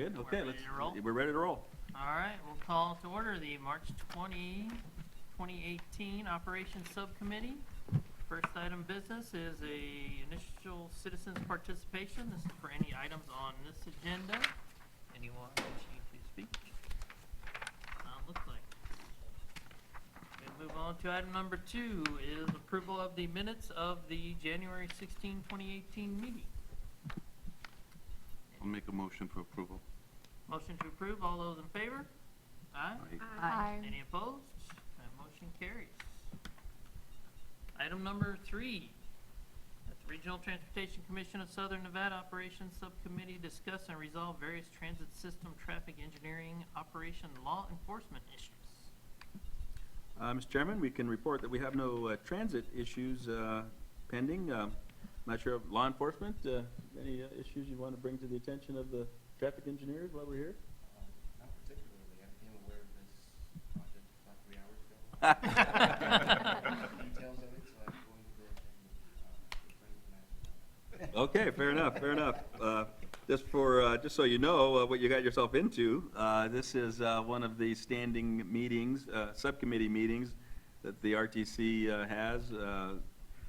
Good, okay, Ready to roll? we're ready to roll. All right, we'll call to order the March 20, 2018 Operations Subcommittee. First item of business is a initial citizens participation. This is for any items on this agenda. Anyone wishing to speak? Looks like. We'll move on to item number 2 is approval of the minutes of the January 16, 2018 meeting. I'll make a motion for approval. Motion to approve. All those in favor? Aye. Aye. Any opposed? That motion carries. Item number 3. That's Regional Transportation Commission of Southern Nevada Operations Subcommittee discuss and resolve various transit system traffic engineering operation law enforcement issues. Mr. Chairman, we can report that we have no transit issues pending. Not sure of law enforcement, any issues you want to bring to the attention of the traffic engineers while we're here? Not particularly. I became aware of this project about 3 hours ago. Details of it, so I'm going to go ahead and explain it. Okay, fair enough, fair enough. Just so you know what you got yourself into, this is one of the standing meetings, subcommittee meetings that the RTC has.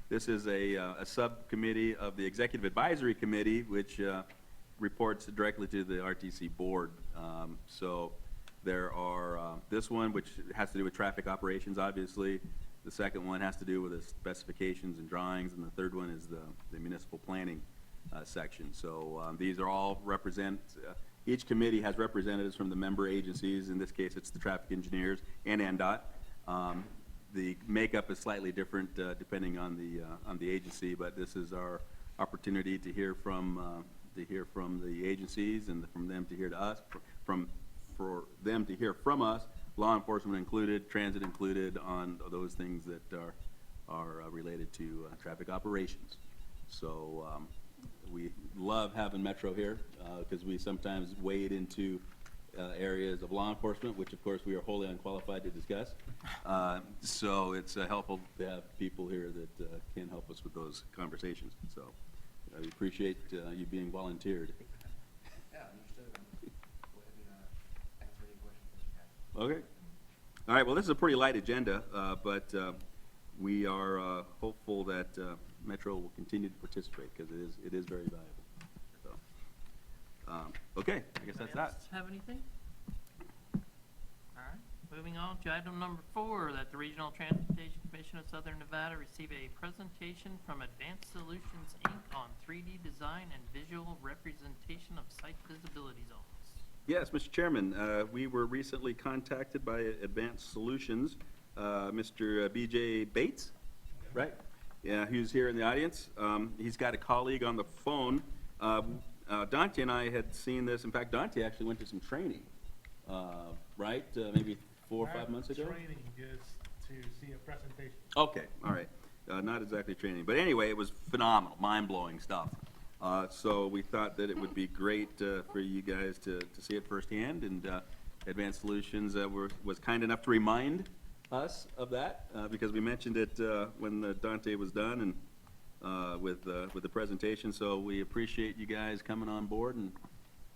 This is a subcommittee of the Executive Advisory Committee, which reports directly to the RTC board. So there are this one, which has to do with traffic operations, obviously. The second one has to do with the specifications and drawings, and the third one is the municipal planning section. So these are all each committee has representatives from the member agencies. In this case, it's the traffic engineers and NDOT. The makeup is slightly different depending on the agency, but this is our opportunity to hear from the agencies and from them to hear to us, for them to hear from us, law enforcement included, transit included, on those things that are related to traffic operations. So we love having Metro here because we sometimes wade into areas of law enforcement, which of course we are wholly unqualified to discuss. So it's helpful to have people here that can help us with those conversations. So we appreciate you being volunteered. Yeah, understood. Go ahead and answer any questions that you have. Okay. All right, well, this is a pretty light agenda, but we are hopeful that Metro will continue to participate because it is very valuable. So, okay, I guess that's that. Else have anything? All right, moving on to item number 4, that the Regional Transportation Commission of Southern Nevada receive a presentation from Advanced Solutions, Inc. on 3D design and visual representation of site visibility zones. Yes, Mr. Chairman, we were recently contacted by Advanced Solutions, Mr. B.J. Bates, right? Yeah, who's here in the audience. He's got a colleague on the phone. Dante and I had seen this. In fact, Dante actually went to some training, right? Maybe 4 or 5 months ago? Training just to see a presentation. Okay, all right. Not exactly training. But anyway, it was phenomenal, mind-blowing stuff. So we thought that it would be great for you guys to see it firsthand, and Advanced Solutions was kind enough to remind us of that because we mentioned it when Dante was done and with the presentation. So we appreciate you guys coming on board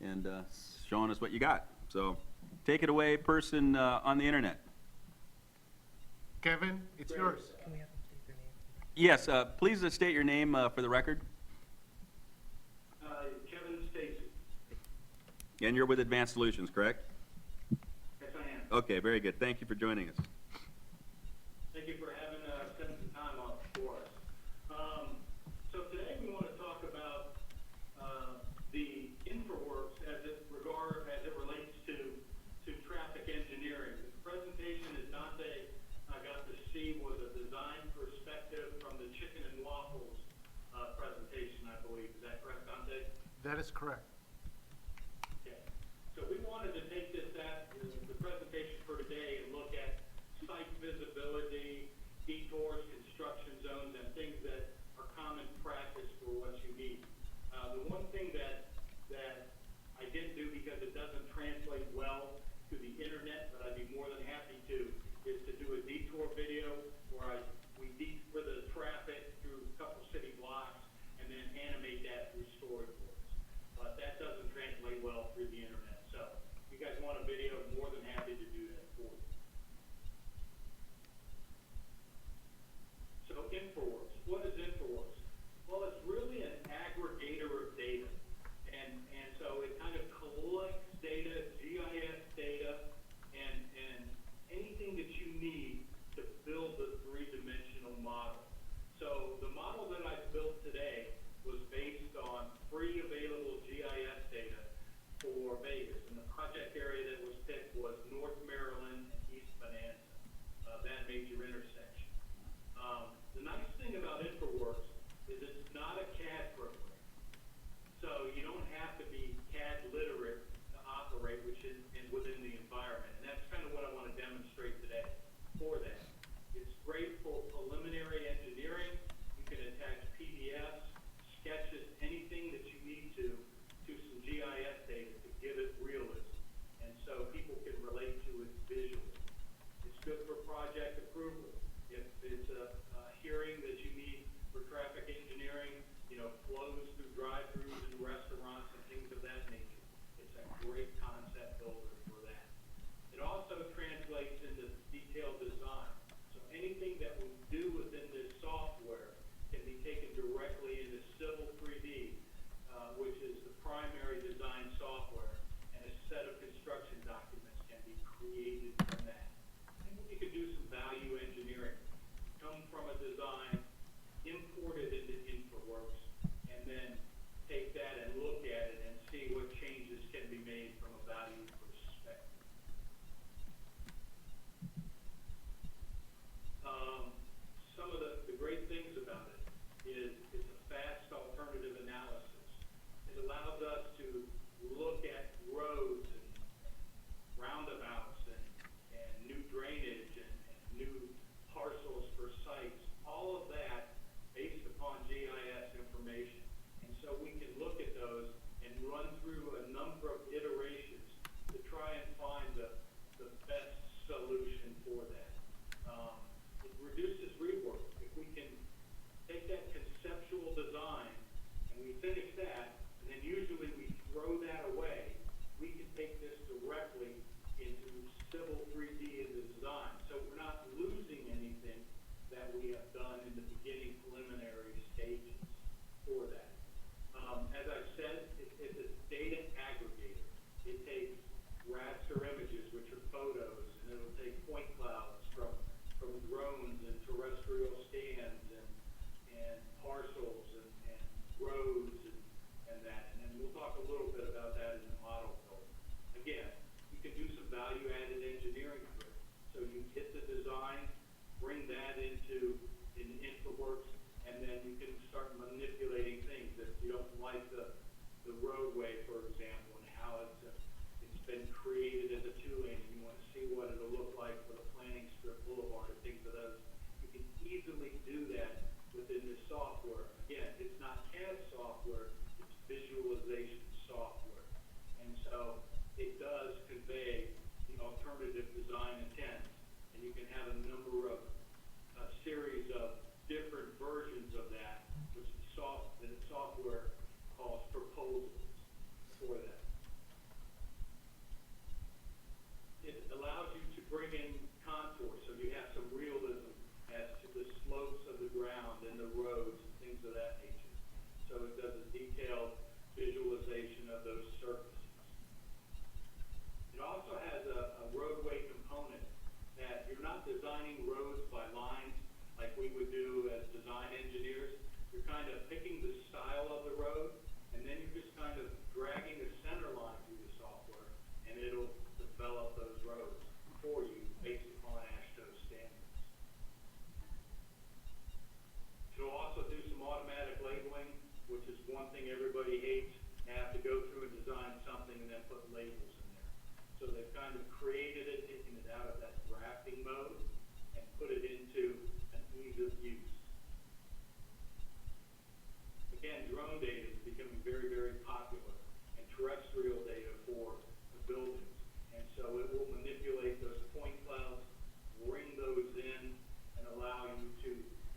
and showing us what you got. So take it away, person on the internet. Kevin, it's yours. Can we have them state their name? Yes, please state your name for the record. Kevin Stacy. And you're with Advanced Solutions, correct? Yes, I am. Okay, very good. Thank you for joining us. Thank you for having spent some time off for us. So today we want to talk about the InfraWorks as it relates to traffic engineering. The presentation that Dante got to see was a design perspective from the chicken and waffles presentation, I believe. Is that correct, Dante? That is correct. Okay. So we wanted to take the presentation for today and look at site visibility, detours, construction zones, and things that are common practice for what you need. The one thing that I didn't do because it doesn't translate well to the internet, but I'd be more than happy to, is to do a detour video where we detour the traffic through a couple city blocks and then animate that through storyboards. But that doesn't translate well through the internet. created from that. And you could do some value engineering, come from a design, import it into InfraWorks, and then take that and look at it and see what changes can be made from a value perspective. Some of the great things about it is it's a fast alternative analysis. It allows us to look at roads and roundabouts and new drainage and new parcels for sites, all of that based upon GIS information. And so we can look at those and run through a number of iterations to try and find the best solution for that. It reduces rework. If we can take that conceptual design and we finish that, and then usually we throw that away, we can take this directly into civil 3D in the design. So we're not losing anything that we have done in the beginning preliminary stages for that. As I've said, it's a data aggregator. It takes raster images, which are photos, and it'll take point clouds from drones and terrestrial scans and parcels and roads and that. And then we'll talk a little bit about that in the model build. Again, you can do some value-added engineering to it. So you get the design, bring that into InfraWorks, and then you can start manipulating things. If you don't like the roadway, for example, and how it's been created as a two-lane, and you want to see what it'll look like for the planning strip boulevard and things of those, you can easily do that within this software. Again, it's not CAD software, it's visualization software. And so it does convey the alternative design intent, and you can have a number of series of different versions of that, which the software calls proposals for that. It allows you to bring in contours, so you have some realism as to the slopes of the ground and the roads and things of that nature. So it does a detailed visualization of those surfaces. It also has a roadway component that you're not designing roads by lines like we would do as design engineers. You're kind of picking the style of the road, and then you're just kind of dragging a center line through the software, and it'll develop those roads for you based upon AASHTO standards. It'll also do some automatic labeling, which is one thing everybody hates. They have to go through and design something and then put labels in there. So they've kind of created it, taken it out of that drafting mode, and put it into an ease of use. Again, drone data is becoming very, very popular, and terrestrial data for the buildings. And so it will manipulate those point clouds, bring those in, and allow you to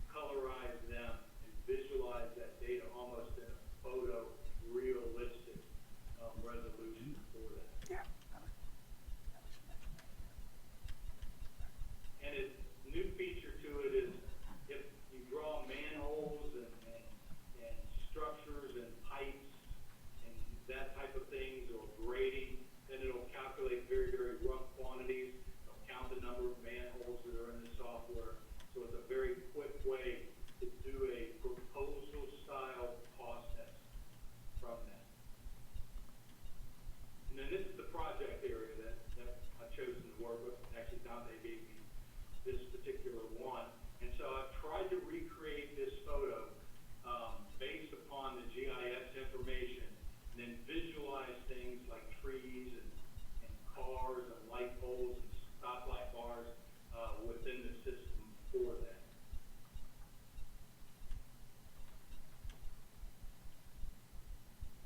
colorize them and visualize that data almost in a photo realistic resolution for that. Yeah. And a new feature to it is if you draw manholes and structures and pipes and that type of things, or grading, then it'll calculate very, very rough quantities. It'll count the number of manholes that are in the software. So it's a very quick way to do a proposal style cost estimate from that. And then this is the project area that I've chosen to work with. Actually, Dante gave me this particular one. And so I've tried to recreate this photo based upon the GIS information, and then visualize things like trees and cars and light poles and stoplight bars within the system for that.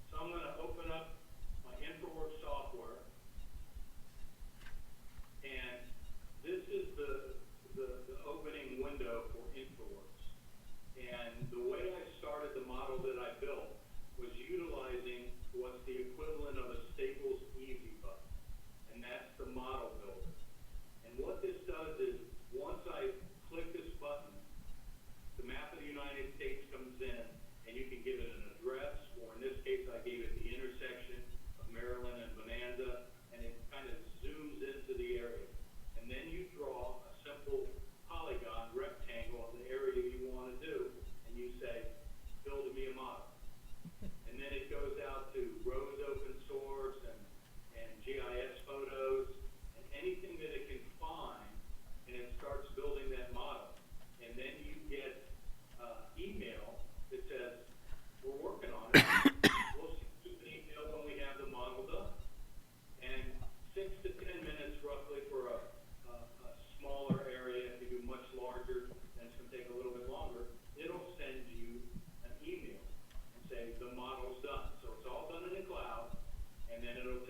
So I'm going to open up my InfraWorks software, and this is the opening window for InfraWorks. And the way I started the model that I built was utilizing what's the equivalent of a Staples Easy button, and that's the model builder. And what this does is, once I click this button, the map of the United States comes in, and you can give it an address, or in this case I gave it the intersection of Maryland and Bonanza, and it kind of zooms into the area.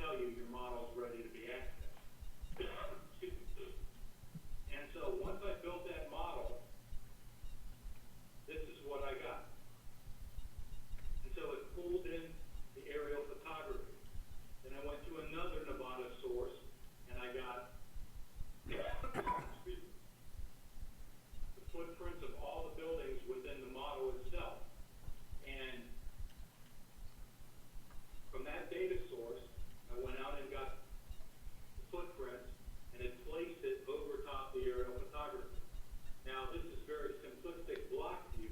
tell you your model's ready to be accessed. Excuse me. And so once I built that model, this is what I got. And so it pulled in the aerial photography. Then I went to another Nevada source, and I got excuse me, the footprints of all the buildings within the model itself. And from that data source, I went out and got the footprints and had placed it over top the aerial photography. Now, this is very simplistic block view,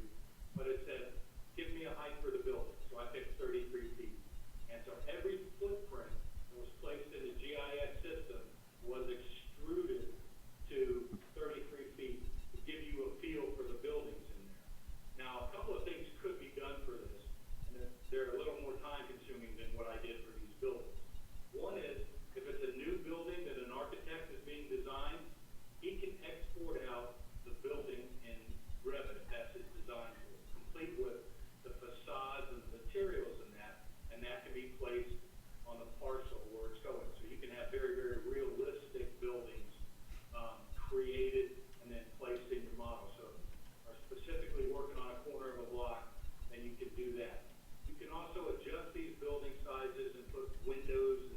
but it said, give me a height for the building. So I picked 33 feet. And so every footprint that was placed in the GIS system was extruded to 33 feet to give you a feel for the buildings in there. Now, a couple of things could be done for this, and they're a little more time consuming than what I did for these buildings. One is, if it's a new building that an architect is being designed, he can export out the building in Revit, if that's his design tool, complete with the facades and the materials and that can be placed on the parcel where it's going. So you can have very, very realistic buildings created and then placed in your model. So are specifically working on a corner of a block, then you can do that. You can also adjust these building sizes and put windows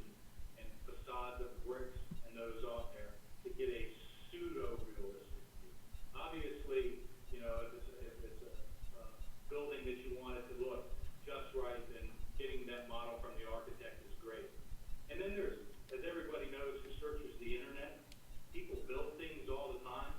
and facades of bricks and those on there to get a pseudo-realistic view. Obviously, you know, if it's a building that you want it to look just right, then getting that model from the architect is great. And then there's, as everybody knows who searches the internet, people build things all the time.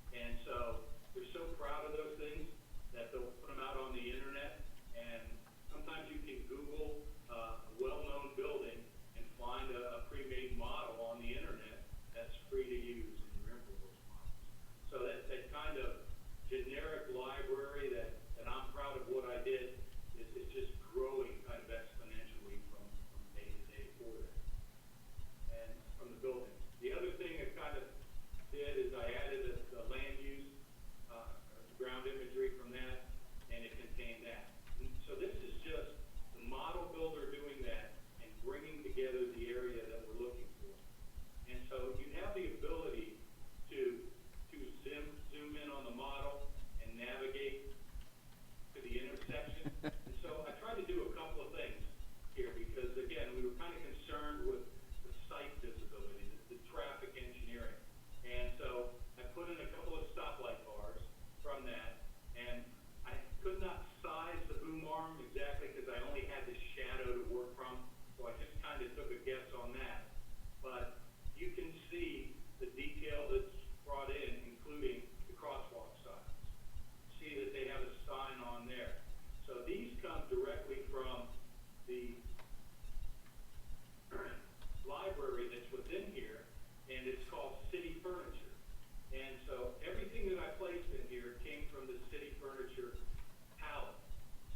And so they're so proud of those things that they'll put them out on the internet. And sometimes you can Google a well-known building and find a pre-made model on the internet that's free to use in your Infowars models. So that kind of generic library that I'm proud of what I did is just growing kind of exponentially from day to day for that. And from the buildings. The other thing I kind of did is I added the land use, ground imagery from that, and it contained that. And so this is just the model builder doing that and bringing together the area that we're looking for. And so you have the ability to zoom in on the model and navigate to the intersection. And so I tried to do a couple of things here because, again, we were kind of concerned with the site visibility, the traffic engineering. And so I put in a couple of stoplight bars from that, and I could not size the boom arm exactly because I only had this shadow to work from, so I just kind of took a guess on that. But you can see the detail that's brought in, including the crosswalk signs. See that they have a sign on there. So these come directly from the library that's within here, and it's called City Furniture. And so everything that I placed in here came from the City Furniture palette.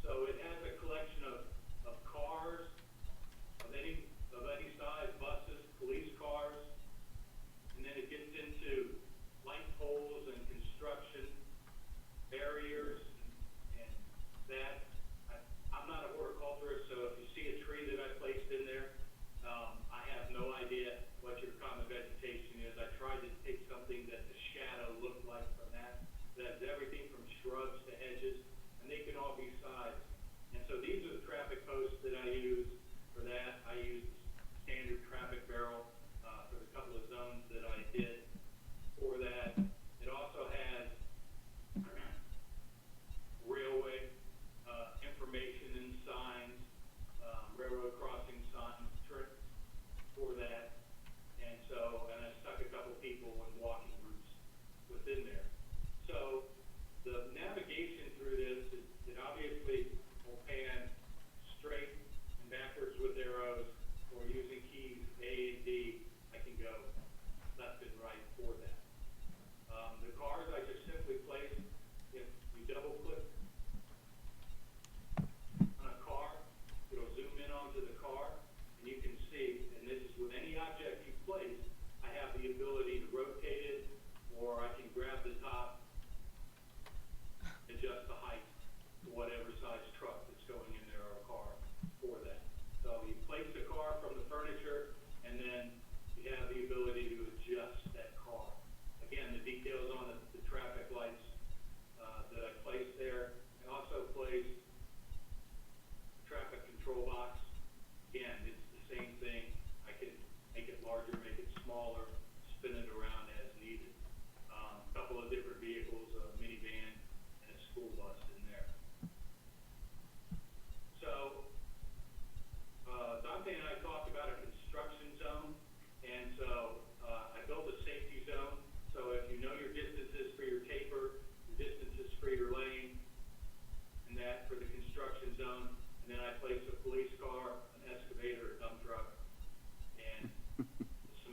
So it has a collection of cars of any size, buses, police cars, and then it gets into light poles and construction, barriers, and that. I'm not a horticulturist, so if you see a tree that I placed in there, I have no idea what your common vegetation is. I tried to take something that the shadow looked like from that. That's everything from shrubs to hedges, and they can all be sized. And so these are the traffic posts that I use for that. I used standard traffic barrel for the couple of zones that I did for that. It also has railway information and signs, railroad crossing signs, trips for that. And so, and I stuck a couple people in walking routes within there. So the navigation through this, it obviously will pan straight and backwards with arrows, or using keys A and D, I can go left and right for that. The cars I just simply placed, if you double click on a car, it'll zoom in onto the car, and you can see, and this is with any object you place, I have the ability to rotate it, or I can grab the top, adjust the height to whatever size truck that's going in there or car for that. So you place the car from the furniture,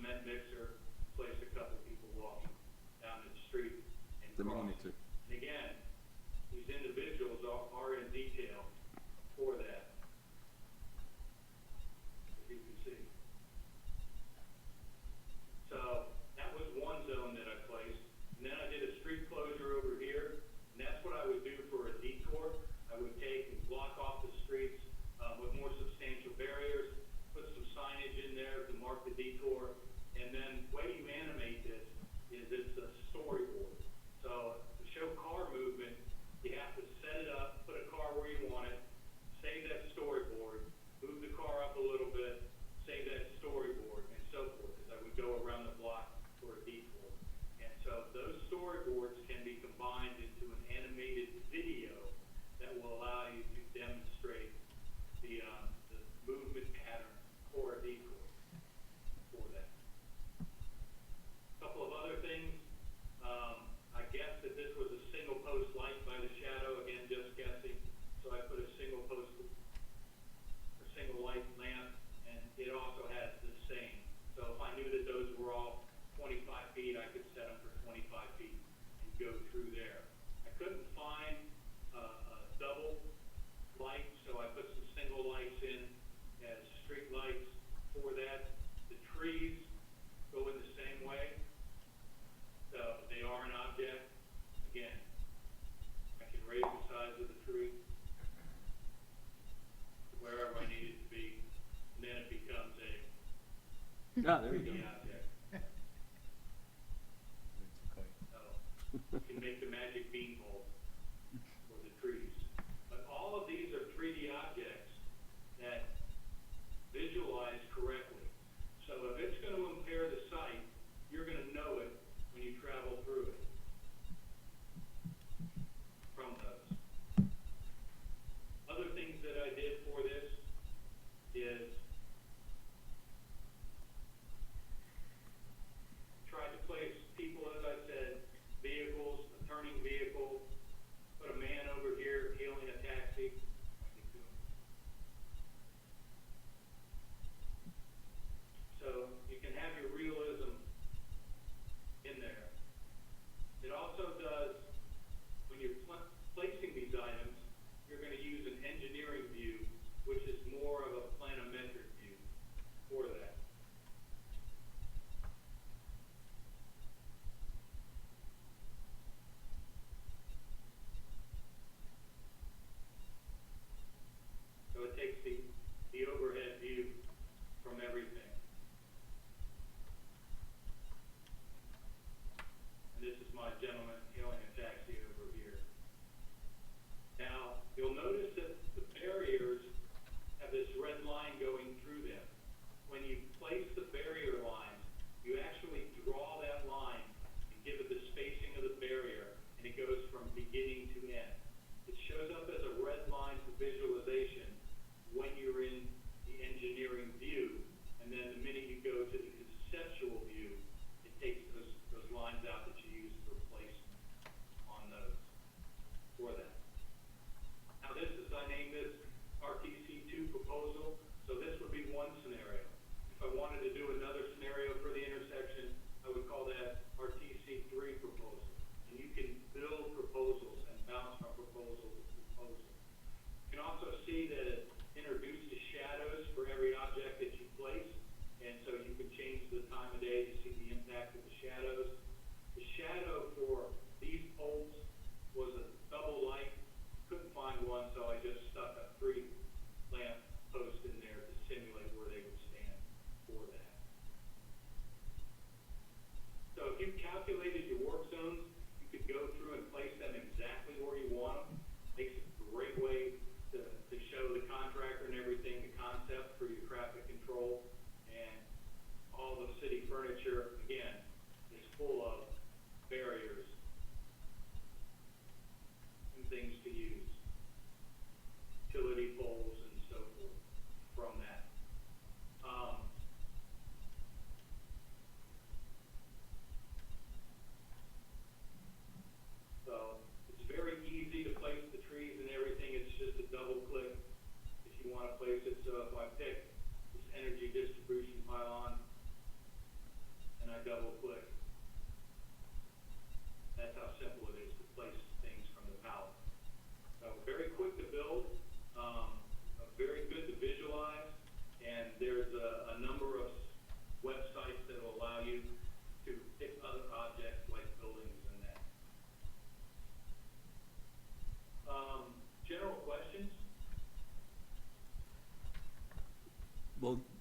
cement mixer, place a couple people walking down the street and The mini cross. mixer. And again, these individuals are in detail for that, as you can see. So that was one zone that I placed. And then I did a street closure over here, and that's what I would do for a detour. I would take and block off the streets with more substantial barriers, put some signage in there to mark the detour, and then the way you animate this is it's a storyboard. So to show car movement, you have to set it up, put a car where you want it, save that storyboard, move the car up a little bit, save that storyboard, and so forth, as I would go around the block for a detour. And so those storyboards can be combined into an animated video that will allow you to demonstrate the movement pattern for a detour for that. Couple of other things. I guess that this was a single post light by the shadow, again, just guessing. So I put a single post, or single light lamp, and it also has the same. So if I knew that those were all 25 feet, I could set them for 25 feet and go through there. I couldn't find a double light, so I put some single lights in as street lights for that. The trees go in the same way. So they are an object. Again, I can raise the size of the tree to wherever I need it to be, and then it becomes a Ah, there you 3D go. object. So you can make the magic beanpole for the trees. But all of these are 3D objects that visualize correctly. So if it's going to impair the sight, you're going to know it when you travel through it from those. Other things that I did for this is tried to place people, as I said, vehicles, a turning vehicle, put a man over here hailing a taxi. So you can have your realism in there. It also does, when you're placing these items, you're going to use an engineering view, which is more of a planimetric view for that. So it takes the overhead view from everything. And this is my gentleman hailing a taxi over here. Now, you'll notice that the barriers have this red line going through them. When you place the barrier lines, you actually draw that line and give it the spacing of the barrier, and it goes from beginning to end. It shows up as a red line for visualization when you're in the engineering view, and then the minute you go to the conceptual view, it takes those lines out that you use for placement on those for that. Now this is, I named this RTC2 proposal, so this would be one scenario. If I wanted to do another scenario for the intersection, I would call that RTC3 proposal. And you can build proposals and bounce from proposal to proposal. You can also see that it introduces shadows for every object that you place, and so you can change the time of day to see the impact of the shadows. The shadow for these poles was a double light. Couldn't find one, so I just stuck a 3 lamp post in there to simulate where they would stand for that. So if you've calculated your work zones, you could go through and place them exactly where you want them. Makes it a great way to show the contractor and everything, the concept for your traffic control, and all the city furniture, again, is full of barriers and things to use, utility poles and so forth from that. So it's very easy to place the trees and everything. It's just a double click if you want to place it. So if I pick this energy distribution pylon,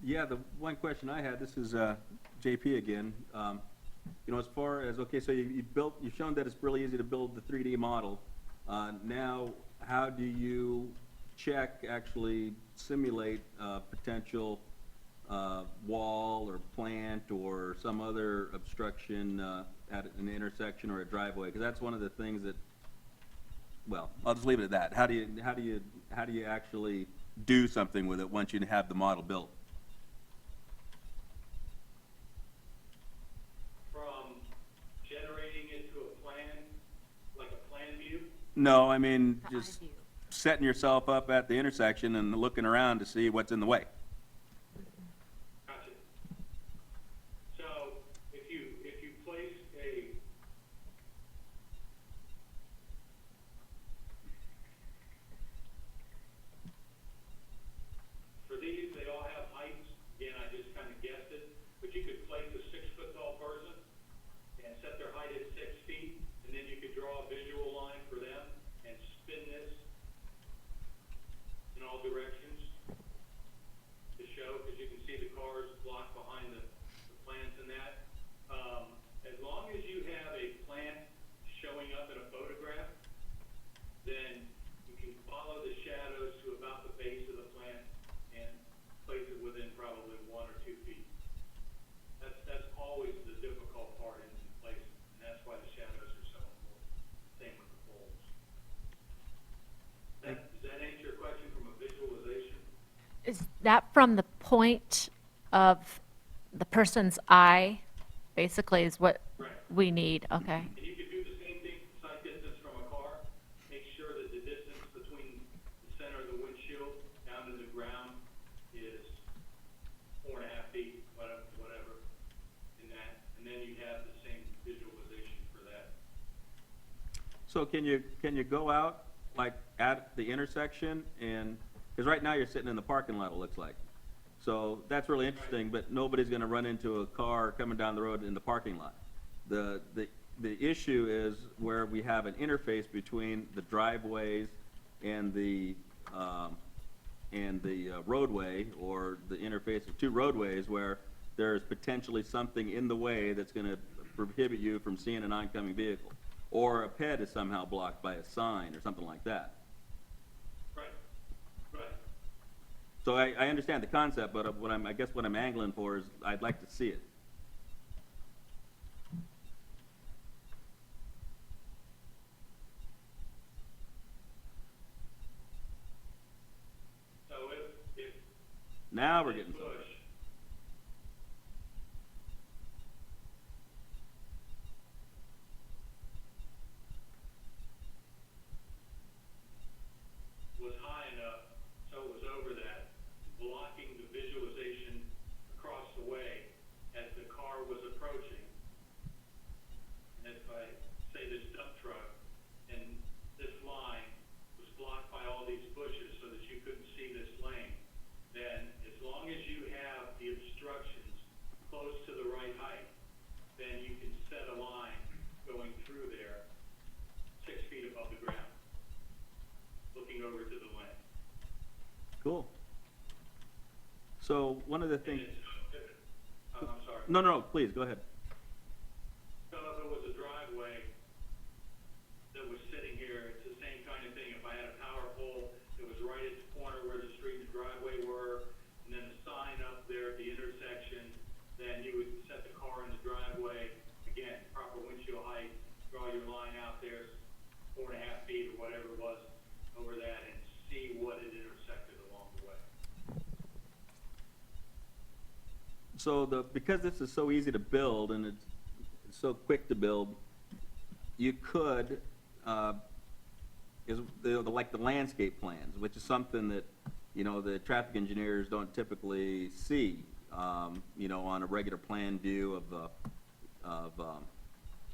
Yeah, the one question I had, this is JP again. You know, as far as, okay, so you've shown that it's really easy to build the 3D model. Now, how do you check, actually simulate potential wall or plant or some other obstruction at an intersection or a driveway? Because that's one of the things that, well, I'll just leave it at that. How do you actually do something with it once you have the model built? From generating it to a plan, like a plan view, No, I mean, The eye just view. setting yourself up at the intersection and looking around to see what's in the way. gotcha. So if you place a, for these, they all have heights. Again, I just kind of guessed it, but you could place a 6-foot tall person and set their height at 6 feet, and then you could draw a visual line for them and spin this in all directions to show, because you can see the cars blocked behind the plants and that. As long as you have a plant showing up in a photograph, then you can follow the shadows to about the base of the plant and place it within probably 1 or 2 feet. That's always the difficult part in placing, and that's why the shadows are so important. Same with the poles. Does that answer your question from a visualization? Is that from the point of the person's eye, basically, is what Right. we need? Okay. And you could do the same thing, sight distance from a car, make sure that the distance between the center of the windshield down to the ground is 4.5 feet, whatever, in that, and then you have the same visualization for that. So can you go out, like, at the intersection and, because right now you're sitting in the parking lot, it looks like. So that's really interesting, but nobody's gonna run into a car coming down the road in the parking lot. The issue is where we have an interface between the driveways and the roadway, or the interface of two roadways, where there's potentially something in the way that's gonna prohibit you from seeing an oncoming vehicle. Or a ped is somehow blocked by a sign or something like that. Right, right. So I understand the concept, but I guess what I'm angling for is I'd like to see it. So if Now we're this getting somewhere. bush was high enough, so it was over that, blocking the visualization across the way as the car was approaching. And if I say this dump truck, and this line was blocked by all these bushes so that you couldn't see this lane, then as long as you have the obstructions close to the right height, then you can set a line going through there 6 feet above the ground, looking over to the lane. Cool. So one of the And things, I'm sorry. no, please, go ahead. So if it was a driveway that was sitting here, it's the same kind of thing. If I had a power pole that was right at the corner where the street and driveway were, and then a sign up there at the intersection, then you would set the car in the driveway. Again, proper windshield height, draw your line out there, 4.5 feet or whatever it was over that, and see what it intersected along the way. So because this is so easy to build and it's so quick to build, you could, like the landscape plans, which is something that, you know, the traffic engineers don't typically see, you know, on a regular plan view of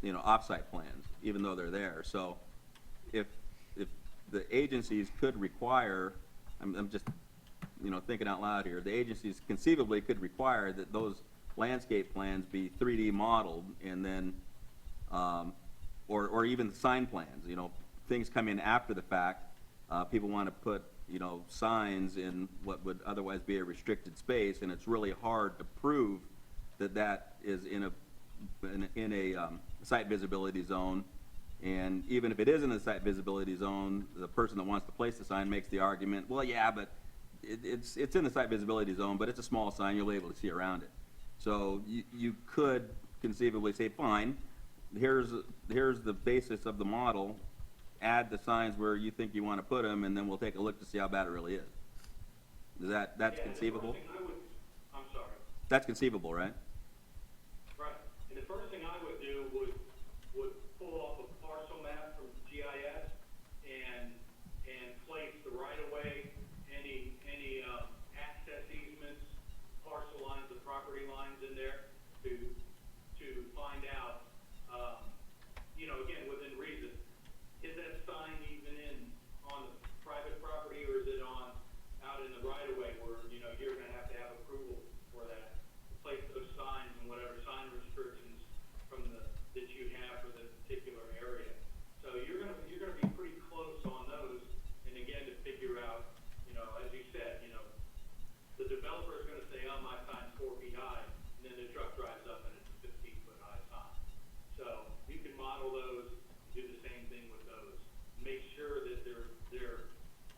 you know, off-site plans, even though they're there. So if the agencies could require, I'm just, you know, thinking out loud here, the agencies conceivably could require that those landscape plans be 3D modeled, and then, or even sign plans, you know, things come in after the fact. People want to put signs in what would otherwise be a restricted space, and it's really hard to prove that that is in a site visibility zone. And even if it is in a site visibility zone, the person that wants to place the sign makes the argument, well, yeah, but it's in the site visibility zone, but it's a small sign, you'll be able to see around it. So you could conceivably say, fine, here's the basis of the model, add the signs where you think you want to put them, and then we'll take a look to see how bad it really is. That's Yeah, conceivable? The first thing I would, I'm sorry. That's conceivable, right? Right, and the first thing I would do would pull off a parcel map from GIS and place the right-of-way, any access easements, parcel lines, the property lines in there to find out, again, within reason, is that sign even on the private property, or is it out in the right-of-way where, you're gonna have to have approval for that? Place those signs and whatever sign restrictions that you have for the particular area. So you're gonna be pretty close on those, and again, to figure out, as you said, the developer is gonna say, oh, my sign's 4 feet high, and then the truck drives up and it's a 15-foot high sign. So you can model those, do the same thing with those. Make sure that they're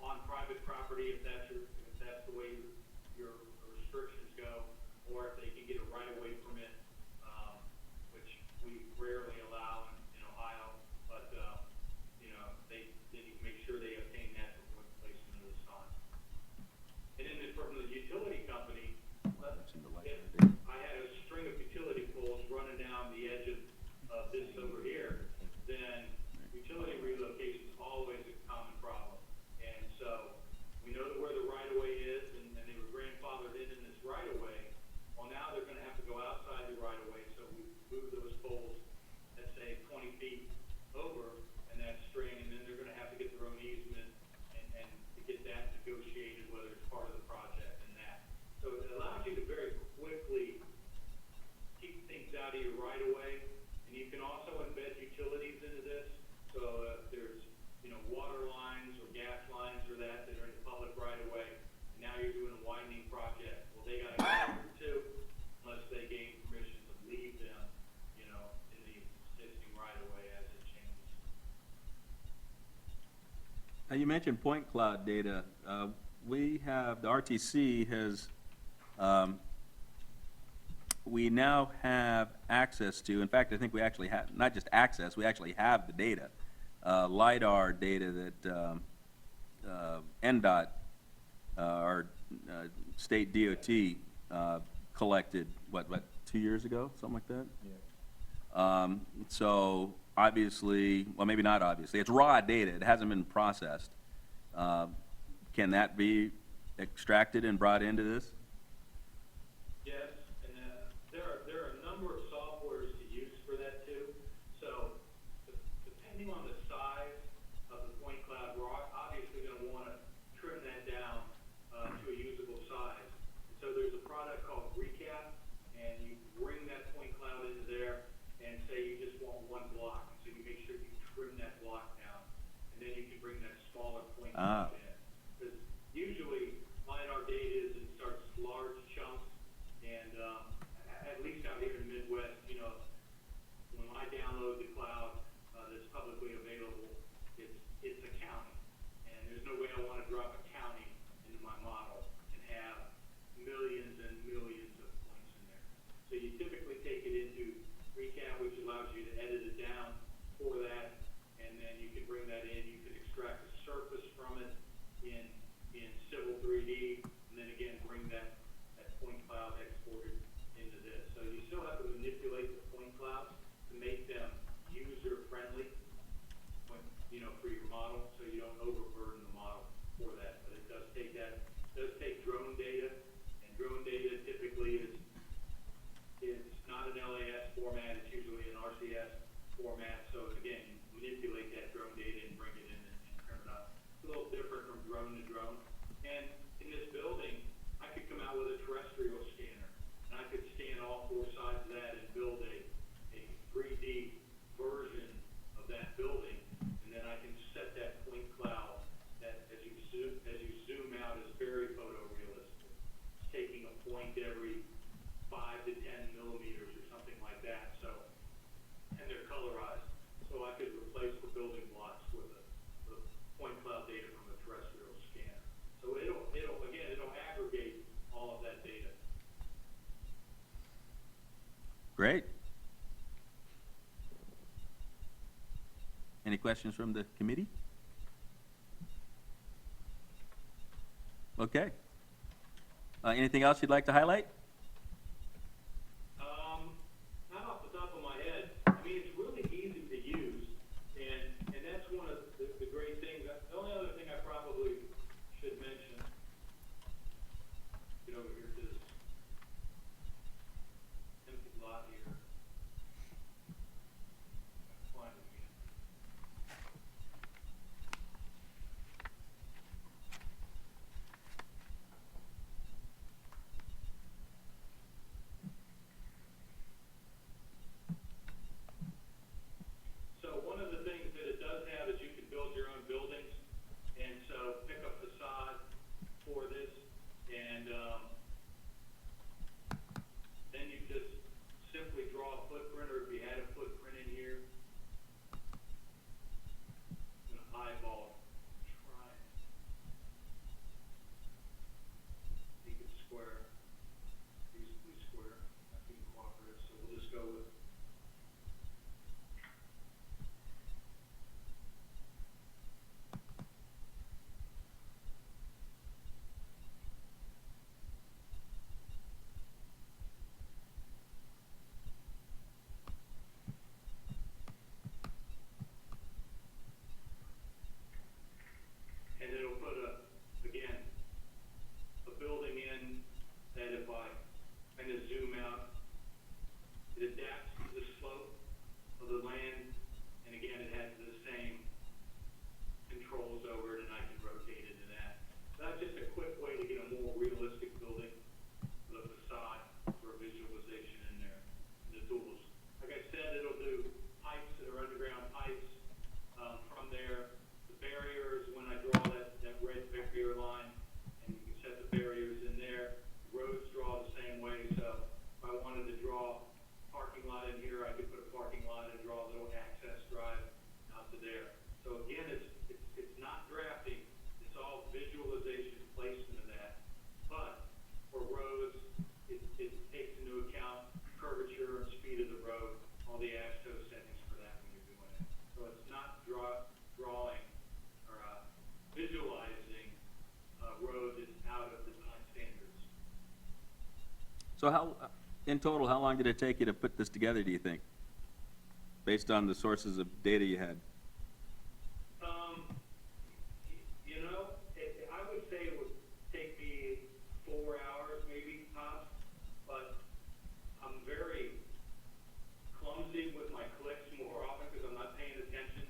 on private property if that's the way your restrictions go, or if they can get a right-of-way permit, which we rarely allow in Ohio, but they need to make sure they obtain that before placement of the sign. And then from the utility company, if I had a string of utility poles running down the edge of this over here, then utility relocation is always a common problem. And so we know where the right-of-way is, and they were grandfathered in this right-of-way. Well, now they're gonna have to go outside the right-of-way, so we move those poles, let's say 20 feet over in that string, and then they're gonna have to get their own easement and to get that negotiated, whether it's part of the project and that. So it allows you to very quickly keep things out of your right-of-way, and you can also embed utilities into this. So if there's, water lines or gas lines or that are in the public right-of-way, and now you're doing a widening project, well, they gotta go over too, unless they gain permission to leave them, in the existing right-of-way as it changes. Now, you mentioned point cloud data. The RTC has, we now have access to, in fact, I think we actually have, not just access, we actually have the data. LiDAR data that NDOT, our state DOT, collected, what, 2 years ago, something like that? Yeah. So obviously, well, maybe not obviously, it's raw data, it hasn't been processed. Can that be extracted and brought into this? Yes, and there are a number of softwares to use for that too. So depending on the size of the point cloud, we're obviously going to want to trim that down to a usable size. And so there's a product called Recap, and you bring that point cloud into there and say you just want one block. So you make sure you trim that block down, and then you can bring that smaller point cloud in. Because usually LiDAR data is in such large chunks, and at least out here in the Midwest, when I download the cloud that's publicly available, it's a county, and there's no way I want to drop a county into my model and have millions and millions of points in there. So you typically take it into Recap, which allows you to edit it down for that, and then you can bring that in. You can extract a surface from it in Civil 3D, and then again bring that point cloud exported into this. So you still have to manipulate the point clouds to make them user-friendly, for your model, so you don't overburden the model for that. But it does take drone data, and drone data typically is not an LAS format, it's usually an RCS format. So again, you manipulate that drone data and bring it in and trim it up. It's a little different from drone to drone. And in this building, I could come out with a terrestrial scanner, and I could scan all 4 sides of that and build a 3D version of that building, and then I can set that point cloud that as you building blocks with the point cloud data from a terrestrial scanner. So it'll aggregate all of that data. Great. Any questions from the committee? Okay. Anything else you'd like to highlight? Not off the top of my head. I mean, it's really easy to use, and that's one of the great things. The only other thing I probably should mention, get over here to this empty lot here. Find it again. So one of the things that it does have is you can build your own buildings, and so pick a facade for this, and then you just simply draw a footprint, or if you had a footprint in here, an eyeball, triangle, make it square, reasonably square, not being cooperative, so we'll just go with and it'll put again, a building in that if I kind of zoom out, it adapts to the slope of the land, and again, it has the same controls over it, and I can rotate it and that. So that's just a quick way to get a more realistic building with a facade for visualization in there, the tools. Like I said, it'll do pipes that are underground pipes. From there, the barriers, when I draw that red barrier line, and you can set the barriers in there. Roads draw the same way, so if I wanted to draw parking lot in here, I could put a parking lot and draw a little access drive out to there. So again, it's not drafting, it's all visualization, placement of that. But for roads, it takes into account curvature and speed of the road, all the ASHTO settings for that when you're doing it. So it's not drawing or visualizing a road that's out of design standards. So in total, how long did it take you to put this together, do you think? Based on the sources of data you had? I would say it would take me 4 hours, maybe tops, but I'm very clumsy with my clicks more often because I'm not paying attention.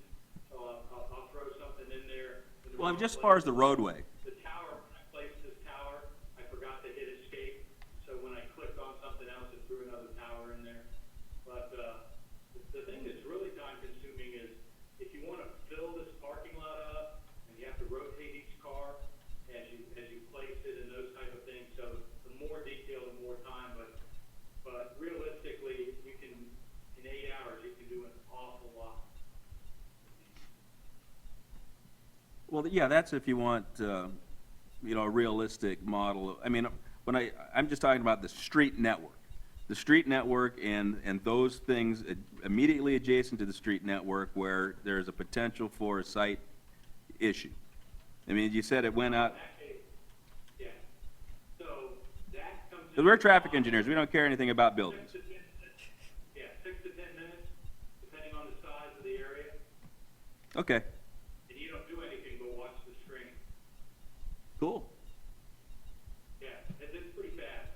So I'll throw something in there. Well, just as far as the roadway. The tower, when I placed this tower, I forgot to hit escape. So when I clicked on something else, it threw another tower in there. But the thing that's really time consuming is if you want to fill this parking lot up and you have to rotate each car as you place it and those type of things. So the more detail, the more time. But realistically, you can, in 8 hours, you can do an awful lot. Well, yeah, that's if you want, a realistic model. I mean, I'm just talking about the street network. The street network and those things immediately adjacent to the street network where there's a potential for a site issue. I mean, you said it went out, Yeah. So that comes. because we're traffic engineers, we don't care anything about buildings. 6 to 10 minutes. Yeah, 6 to 10 minutes, depending on the size of the area. Okay, And you don't do anything but watch the screen. cool. Yeah, it's pretty fast.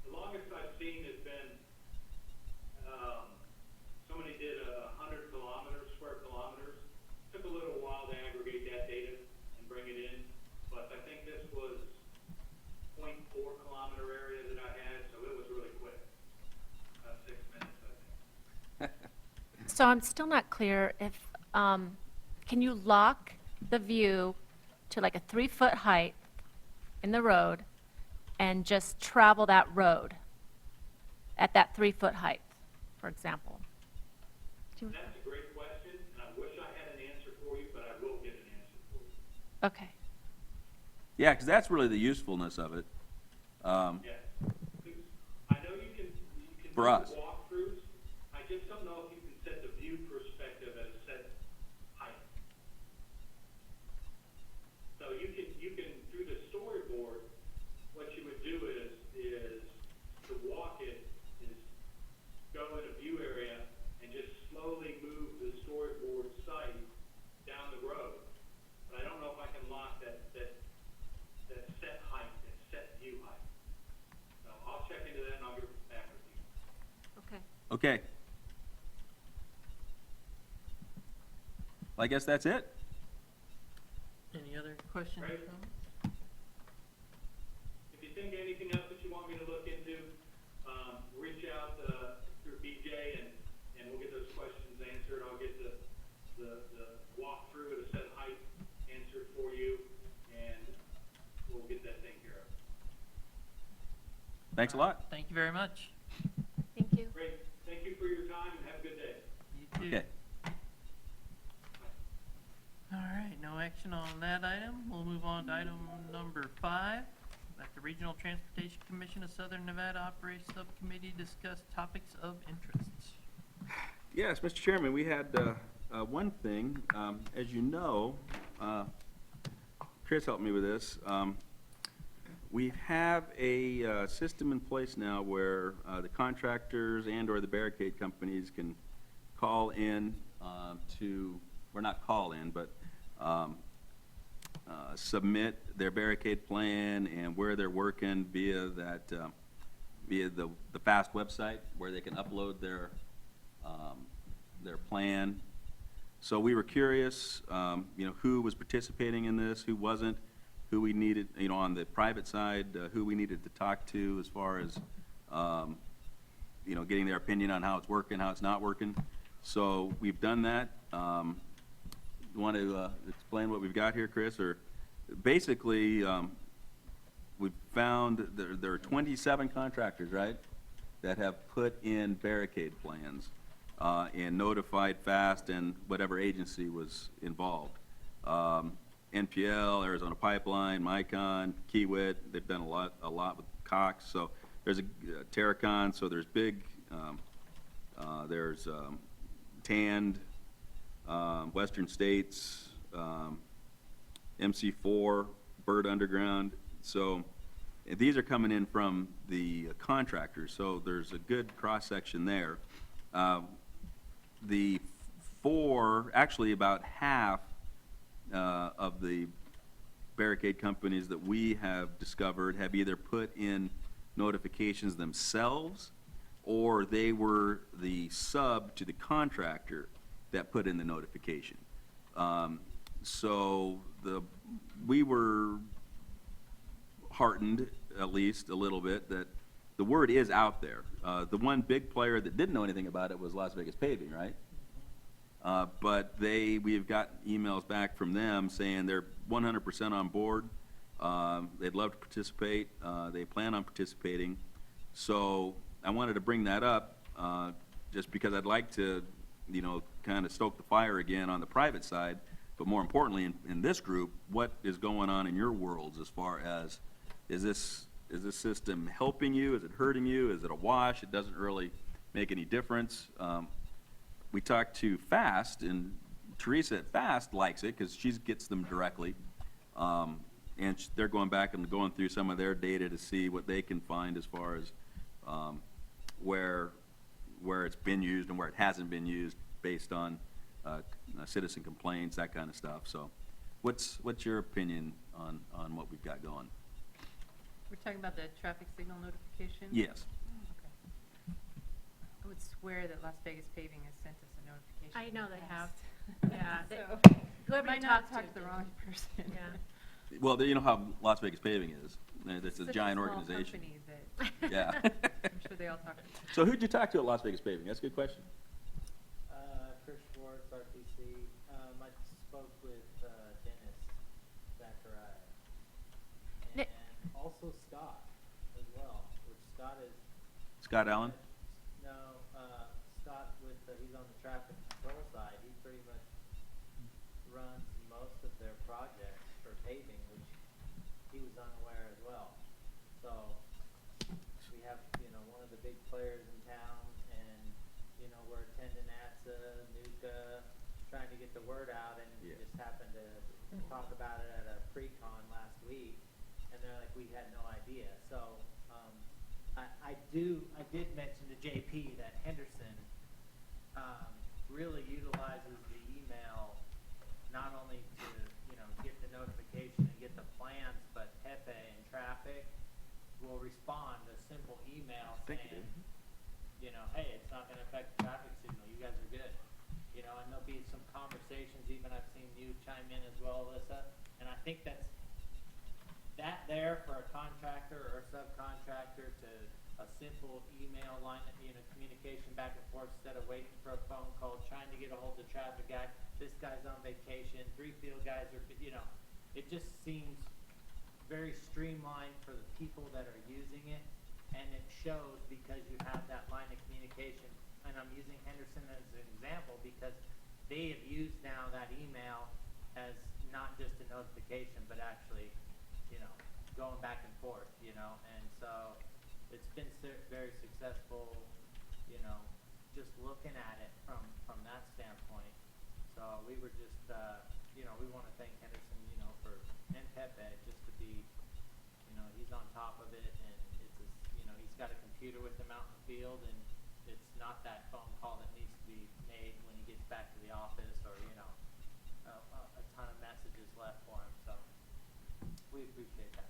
The longest I've seen has been, somebody did 100 square kilometers. Took a little while to aggregate that data and bring it in, but I think this was 0.4 kilometer area that I had, so it was really quick. About 6 minutes, I think. So I'm still not clear if, can you lock the view to like a 3-foot height in the road and just travel that road at that 3-foot height, for example? That's a great question, and I wish I had an answer Okay. Yeah, because that's really the usefulness of it. Yes. Because I know you can For do us. walkthroughs. I just don't know if you can set the view perspective at a set height. So you can through the storyboard, what you would do is to walk it is go in a view area and just slowly move the storyboard site down the road. But I don't know if I can lock that set height, that set view height. So I'll check into that and I'll get back with you. Okay. Okay. Well, I guess that's it. Any other questions or Right. comments? If you think anything else that you want me to look into, reach out through BJ and we'll get those questions answered. I'll get the walkthrough at a set height answered for you, and we'll get that taken care of. Thanks a lot. Thank you very much. Thank you. Great. Thank you for your time and have a good day. You too. Okay. All right, no action on that item. We'll move on to item number 5. Let the Regional Transportation Commission of Southern Nevada Operations Subcommittee discuss topics of interest. Yes, Mr. Chairman, we had one thing. As you know, Chris helped me with this. We have a system in place now where the contractors and/or the barricade companies can call in or not call in, but submit their barricade plan and where they're working via the FAST website, where they can upload their plan. So we were curious, who was participating in this, who wasn't, who we needed, on the private side, who we needed to talk to as far as, getting their opinion on how it's working, how it's not working. So we've done that. You want to explain what we've got here, Chris? Or basically, we've found there are 27 contractors, right, that have put in barricade plans and notified FAST and whatever agency was involved. NPL, Arizona Pipeline, Micon, Kiewit, they've done a lot with Cox. So there's a Terracon, so there's Big, there's Tand, Western States, MC4, Bird Underground. So these are coming in from the contractors, so there's a good cross-section there. The four, actually about half of the barricade companies that we have discovered have either put in notifications themselves or they were the sub to the contractor that put in the notification. So we were heartened, at least a little bit, that the word is out there. The one big player that didn't know anything about it was Las Vegas Paving, right? But we've got emails back from them saying they're 100% on board. They'd love to participate. They plan on participating. So I wanted to bring that up just because I'd like to, kind of stoke the fire again on the private side. But more importantly, in this group, what is going on in your worlds as far as, is this system helping you? Is it hurting you? Is it a wash? It doesn't really make any difference. We talked to FAST, and Teresa at FAST likes it because she gets them directly. And they're going back and going through some of their data to see what they can find as far as where it's been used and where it hasn't been used based on citizen complaints, that kind of stuff. So what's your opinion on what we've got going? We're talking about the traffic signal notification? Yes. Okay. I would swear that Las Vegas Paving has sent us a notification. I know in the they have. past. Yeah. So, Whoever you might not talk talk to to the did. wrong person. Yeah. Well, you know how Las Vegas Paving is. It's a Such giant small organization. company that Yeah. I'm sure they all talk to. So who'd you talk to at Las Vegas Paving? That's a good question. Chris Schwartz, RTC. I spoke with Dennis Zachariah. Nick- And also Scott as well, which Scott is. Scott Allen? No, Scott he's on the traffic control side. He pretty much runs most of their projects. for paving, which he was unaware as well. So we have, one of the big players in town, and, we're attending ATSA, NUCA, trying to get the word out, and we Yeah. just happened to talk about it at a pre-con last week, and they're like, we had no idea. So, I did mention to JP that Henderson, really utilizes the email not only to, get the notification and get the plans, but Pepe and traffic will respond to a simple email Thank you, saying, Dave. hey, it's not gonna affect the traffic signal, you guys are good. And there'll be some conversations, even I've seen you chime in as well, Alyssa, and I think that there for a contractor or subcontractor to a simple email line, communication back and forth instead of waiting for a phone call, trying to get a hold of the traffic guy, this guy's on vacation, 3 field guys are, it just seems very streamlined for the people that are using it, and it shows because you have that line of communication. And I'm using Henderson as an example because they have used now that email as not just a notification, but actually, going back and forth, and so it's been very successful, just looking at it from that standpoint. So we were just, we want to thank Henderson, and Pepe, just to be, he's on top of it, and it's, he's got a computer with him out in the field, and it's not that phone call that needs to be made when he gets back to the office, or, a ton of messages left for him, so we appreciate that.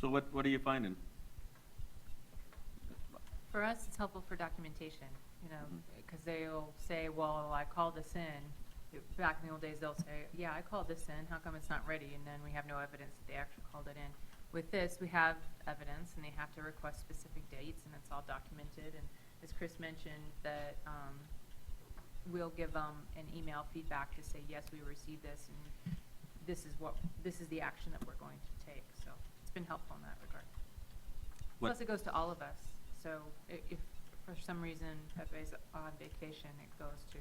So what are you finding? For us, it's helpful for documentation, because they'll say, well, I called this in. Back in the old days, they'll say, yeah, I called this in, how come it's not ready? And then we have no evidence that they actually called it in. With this, we have evidence, and they have to request specific dates, and it's all documented. And as Chris mentioned, that we'll give them an email feedback to say, yes, we received this, and this is the action that we're going to take. So it's been helpful in that regard. Plus, it goes to all of us. So if for some reason Pepe's on vacation, it goes to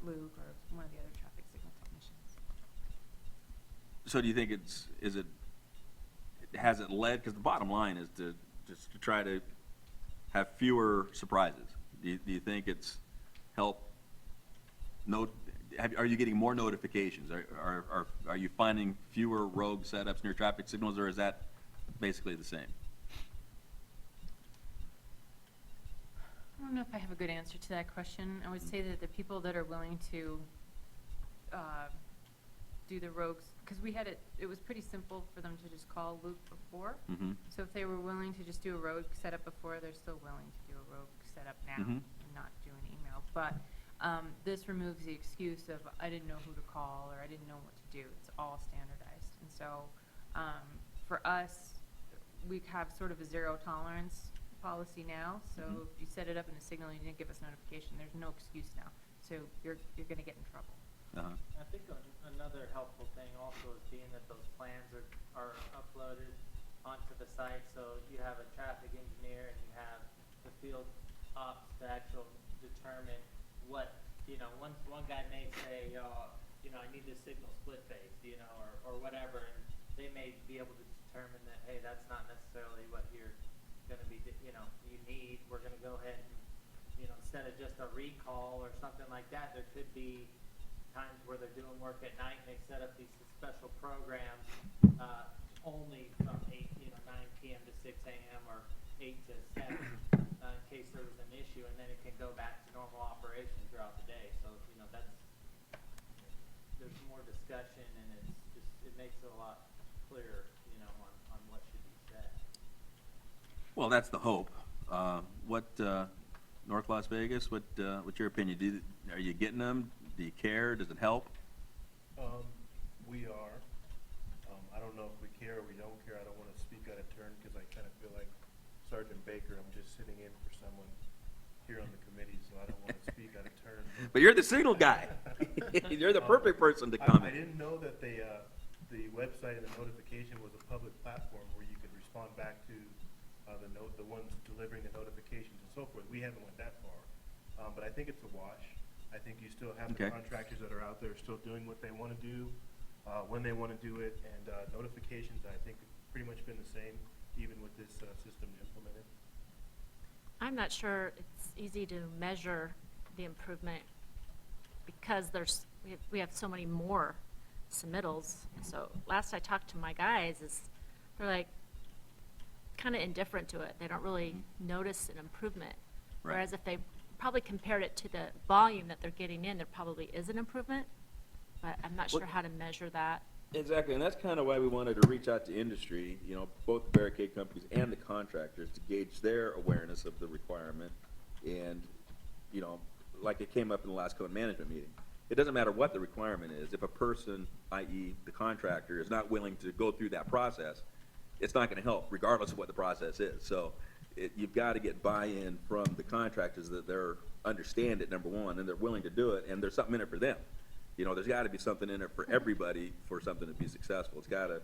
Luke or one of the other traffic signal technicians. So do you think has it led, because the bottom line is to try to have fewer surprises. Do you think it's helped? Are you getting more notifications? Are you finding fewer rogue setups near traffic signals, or is that basically the same? I don't know if I have a good answer to that question. I would say that the people that are willing to do the rogues, because it was pretty simple for them to just call Luke before. Mm-hmm. So if they were willing to just do a rogue setup before, they're still willing to do a rogue setup now Mhm. and not do an email. But this removes the excuse of I didn't know who to call or I didn't know what to do. It's all standardized. And so for us, we have sort of a zero tolerance policy now. So Mhm. if you set it up in a signal and you didn't give us notification, there's no excuse now. So you're going to get in trouble. Uh-huh. I think another helpful thing also is being that those plans are uploaded onto the site, so you have a traffic engineer and you have the field ops to actually determine what, one guy may say, I need this signal split phase, or whatever, and they may be able to determine that, hey, that's not necessarily what you're going to be, you need. We're going to go ahead and, instead of just a recall or something like that, there could be times where they're doing work at night and they set up these special programs only from 9 p.m. to 6 a.m. or 8 to 7 in case there was an issue, and then it can go back to normal operation throughout the day. So, there's more discussion, and it makes it a lot clearer, on what should be said. Well, that's the hope. North Las Vegas, what's your opinion? Are you getting them? Do you care? Does it help? We are. I don't know if we care or we don't care. I don't want to speak out of turn because I kind of feel like Sergeant Baker. I'm just sitting in for someone here on the committee, so I don't want to speak out of turn. But you're the signal guy. You're the perfect person to I comment. didn't know that the website and the notification was a public platform where you could respond back to the ones delivering the notifications and so forth. We haven't went that far, but I think it's a wash. I think you still have the Okay. contractors that are out there still doing what they want to do. when they want to do it, and notifications, I think, have pretty much been the same, even with this system implemented. I'm not sure it's easy to measure the improvement because we have so many more submittals. So last I talked to my guys they're like kind of indifferent to it. They don't really notice an improvement. Right. Whereas if they probably compared it to the volume that they're getting in, there probably is an improvement. But I'm not sure how to measure that. Exactly, and that's kind of why we wanted to reach out to industry, both the barricade companies and the contractors to gauge their awareness of the requirement. And, like it came up in the last code management meeting, it doesn't matter what the requirement is. If a person, i.e. the contractor, is not willing to go through that process, it's not going to help, regardless of what the process is. So you've got to get buy-in from the contractors that they're understand it, number one, and they're willing to do it, and there's something in it for them. There's got to be something in it for everybody for something to be successful. It's got to,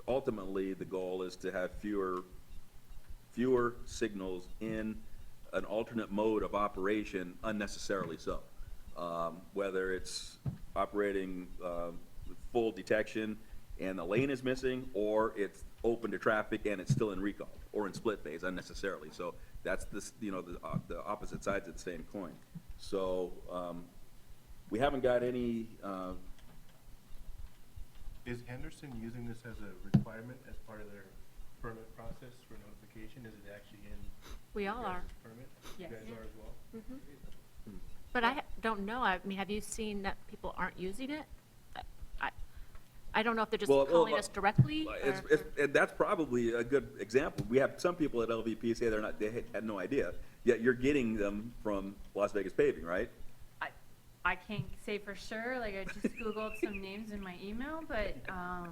ultimately, the goal is to have fewer signals in an alternate mode of operation unnecessarily so. Whether it's operating full detection and the lane is missing, or it's open to traffic and it's still in recall, or in split phase unnecessarily. So that's the opposite sides of the same coin. So, we haven't got any, Is Henderson using this as a requirement as part of their permit process for notification? Is it actually in? We all your are. guys' permit? Yes. You guys are as well? But I don't know. I mean, have you seen that people aren't using it? I don't know if they're just calling us directly. and that's probably a good example. We have some people at LVP say they had no idea, yet you're getting them from Las Vegas Paving, right? I can't say for sure, like I just Googled some names in my email, but I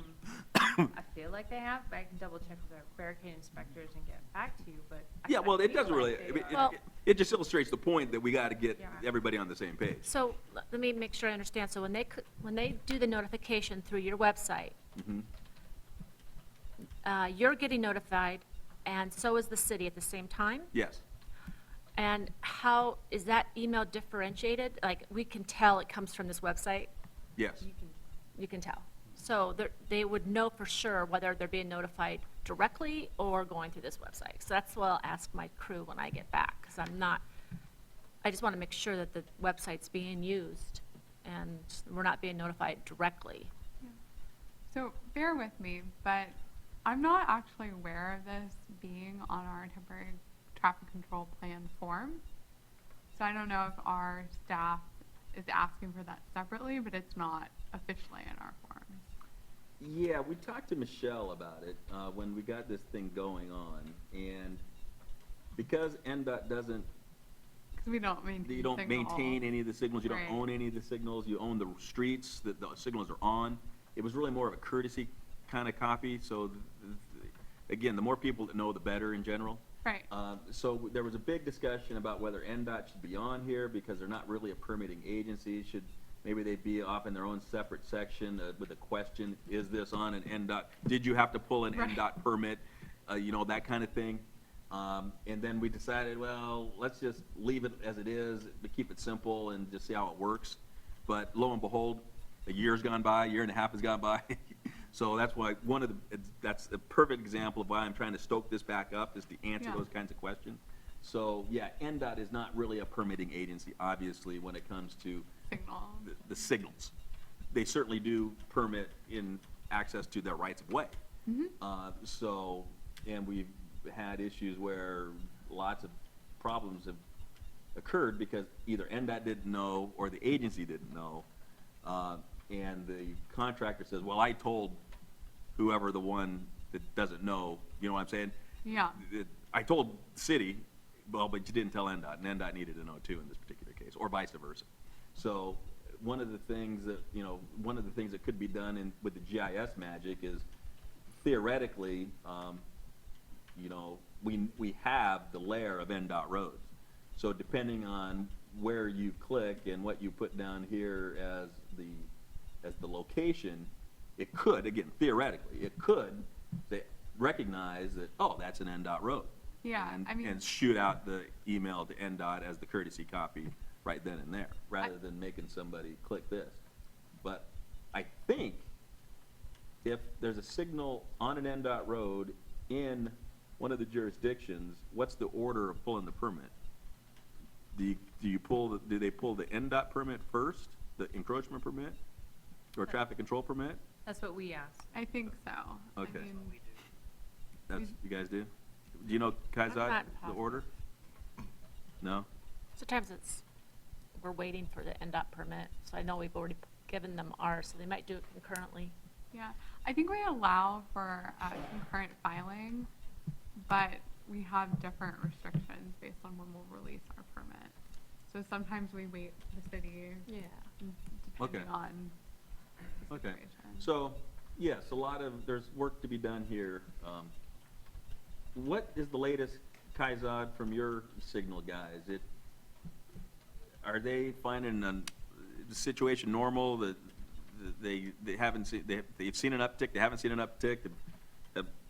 feel like they have, but I can double check with our barricade inspectors and get back to you, but. Yeah, well, it doesn't feel really, like I mean, they are. it just illustrates the point that we got to get Yeah. everybody on the same page. So let me make sure I understand. So when they do the notification through your website, you're getting notified, and so is the city at the same time? Yes. And how is that email differentiated? Like, we can tell it comes from this website? Yes. You can tell. So they would know for sure whether they're being notified directly or going through this website. So that's what I'll ask my crew when I get back, because I just want to make sure that the website's being used and we're not being notified directly. So bear with me, but I'm not actually aware of this being on our temporary traffic control plan form. So I don't know if our staff is asking for that separately, but it's not officially in our forms. Yeah, we talked to Michelle about it when we got this thing going on, and because NDOT doesn't, Because we don't maintain you don't signals. maintain any of the signals, you don't Right. own any of the signals, you own the streets that the signals are on. It was really more of a courtesy kind of copy, so again, the more people that know, the better in general. Right. So there was a big discussion about whether NDOT should be on here because they're not really a permitting agency. Maybe they'd be off in their own separate section with a question, is this on an NDOT? Did you have to pull an Right. NDOT permit? That kind of thing. And then we decided, well, let's just leave it as it is, but keep it simple and just see how it works. But lo and behold, a year's gone by, a year and a half has gone by. So that's why that's a perfect example of why I'm trying to stoke this back up, is to answer Yeah. those kinds of questions. So, yeah, NDOT is not really a permitting agency, obviously, when it comes to Signal. the signals. They certainly do permit in access to their rights of way. And we've had issues where lots of problems have occurred because either NDOT didn't know or the agency didn't know. And the contractor says, well, I told whoever the one that doesn't know, you know what I'm saying? Yeah. I told the city, well, but you didn't tell NDOT, and NDOT needed to know too in this particular case, or vice versa. So one of the things that could be done with the GIS magic is theoretically, we have the layer of NDOT roads. So depending on where you click and what you put down here as the location, it could, again, theoretically, it could recognize that, oh, that's an NDOT road. Yeah, And shoot out the email to NDOT as the courtesy copy right then and there, rather than making somebody click this. But I think if there's a signal on an NDOT road in one of the jurisdictions, what's the order of pulling the permit? Do they pull the NDOT permit first, the encroachment permit, or traffic control permit? That's what we asked. I think so. Okay. I mean, That's, you guys do? Do you know, Kaizad, not the positive. order? No? Sometimes we're waiting for the NDOT permit, so I know we've already given them ours, so they might do it concurrently. yeah, I think we allow for concurrent filing, but we have different restrictions based on when we'll release our permit. So sometimes we wait for the city, Yeah. depending on the Okay. situation. So, yes, there's work to be done here. What is the latest, Kaizad, from your signal guys? Are they finding the situation normal, that they haven't seen, they've seen an uptick, they haven't seen an uptick?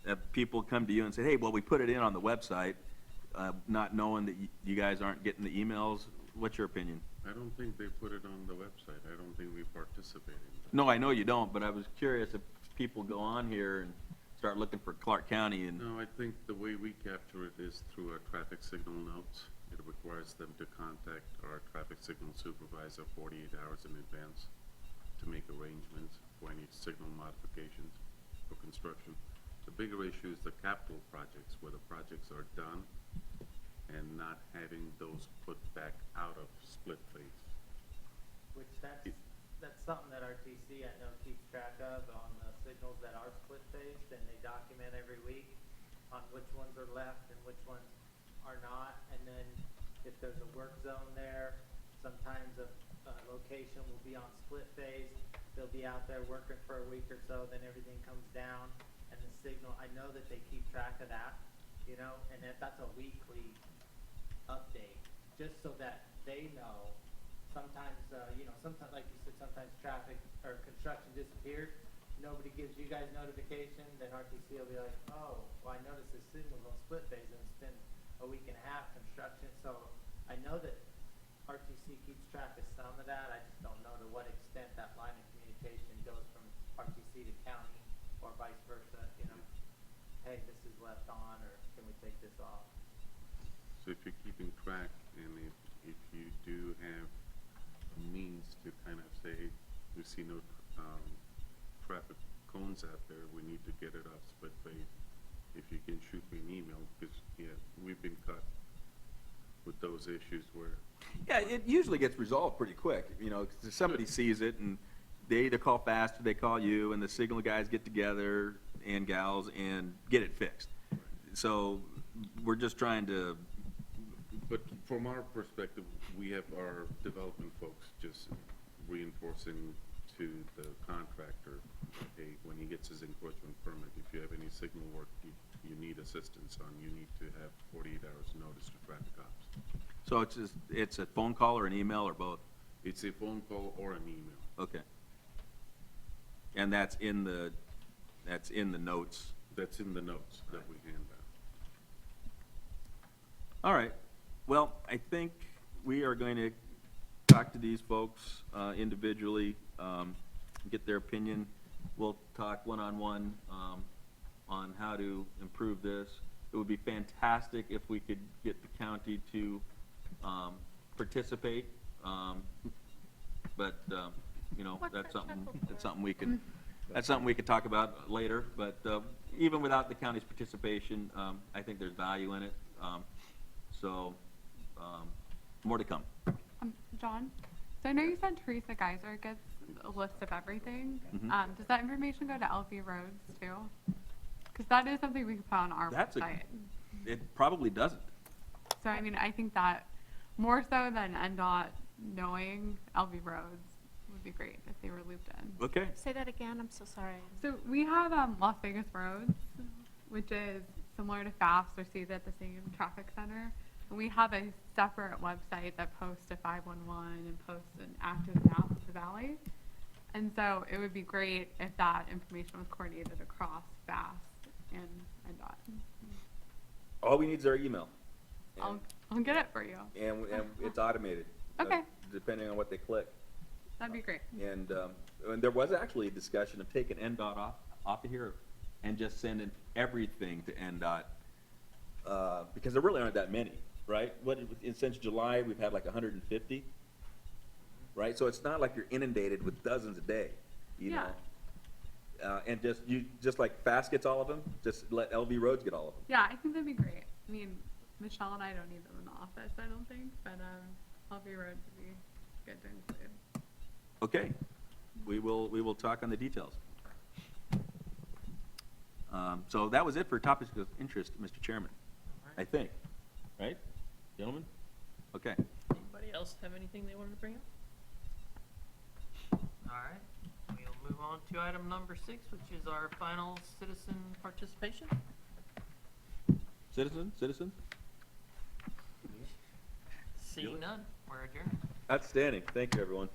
Have people come to you and say, hey, well, we put it in on the website, not knowing that you guys aren't getting the emails? What's your opinion? I don't think they put it on the website. I don't think we participate in that. No, I know you don't, but I was curious if people go on here and start looking for Clark County and, No, I think the way we capture it is through our traffic signal notes. It requires them to contact our traffic signal supervisor 48 hours in advance to make arrangements for any signal modifications for construction. The bigger issue is the capital projects, where the projects are done and not having those put back out of split phase. Which that's something that RTC, I know, keeps track of on the signals that are split-phased, and they document every week on which ones are left and which ones are not. And then if there's a work zone there, sometimes a location will be on split-phase. They'll be out there working for a week or so, then everything comes down, and the signal, I know that they keep track of that, you know, and that's a weekly update, just so that they know. Sometimes, sometimes, like you said, sometimes traffic or construction disappears. Nobody gives you guys notification, then RTC will be like, oh, well, I noticed this signal's on split phase and it's been a week and a half construction. So I know that RTC keeps track of some of that. I just don't know to what extent that line of communication goes from RTC to county or vice versa, hey, this is left on, or can we take this off? So if you're keeping track, and if you do have means to kind of say, we see no traffic cones out there, we need to get it off split phase. If you can shoot me an email, because, yeah, we've been caught with those issues where, yeah, it usually gets resolved pretty quick, 'cause somebody sees it and they either call fast or they call you, and the signal guys get together, and gals, and get it fixed. So we're just trying to, but from our perspective, we have our development folks just reinforcing to the contractor, hey, when he gets his encroachment permit, if you have any signal work you need assistance on, you need to have 48 hours notice to traffic ops. so it's a phone call or an email or both? It's a phone call or an email. Okay. And that's in the notes? That's in the notes that we hand out. All right. Well, I think we are going to talk to these folks individually, get their opinion. We'll talk one-on-one on how to improve this. It would be fantastic if we could get the county to participate, but, What's that's that something, chuckle for? that's something we could talk about later. But even without the county's participation, I think there's value in it. So, more to come. John, so I know you said Teresa Geiser gets a list of everything. Mhm. Does that information go to LV Roads too? Because that is something we can put on our website. It probably doesn't. So I mean, I think that more so than NDOT knowing LV Roads would be great if they were looped in. Okay. Say that again, I'm so sorry. So we have Las Vegas Roads, which is similar to FAFSA or sees at the same traffic center. And we have a separate website that posts to 511 and posts an active map of the valley. And so it would be great if that information was coordinated across FAFSA and NDOT. All we need is their email. I'll get it for you. And it's automated. Okay. Depending on what they click. That'd be great. And there was actually a discussion of taking NDOT off off of here and just send in everything to NDOT, because there really aren't that many, right? Since July, we've had like 150, right? So it's not like you're inundated with dozens a day, you Yeah. know? And just like Fast gets all of them, just let LV Roads get all of them. Yeah, I think that'd be great. I mean, Michelle and I don't need them in the office, I don't think, but LV Road would be good to include. Okay, we will talk on the details. So that was it for topics of interest, Mr. Chairman, I think, right, gentlemen? Okay. Anybody else have anything they wanted to bring up? All right, we'll move on to item number 6, which is our final citizen participation. Citizen? Seeing none, we're adjourned. Outstanding, thank you, everyone.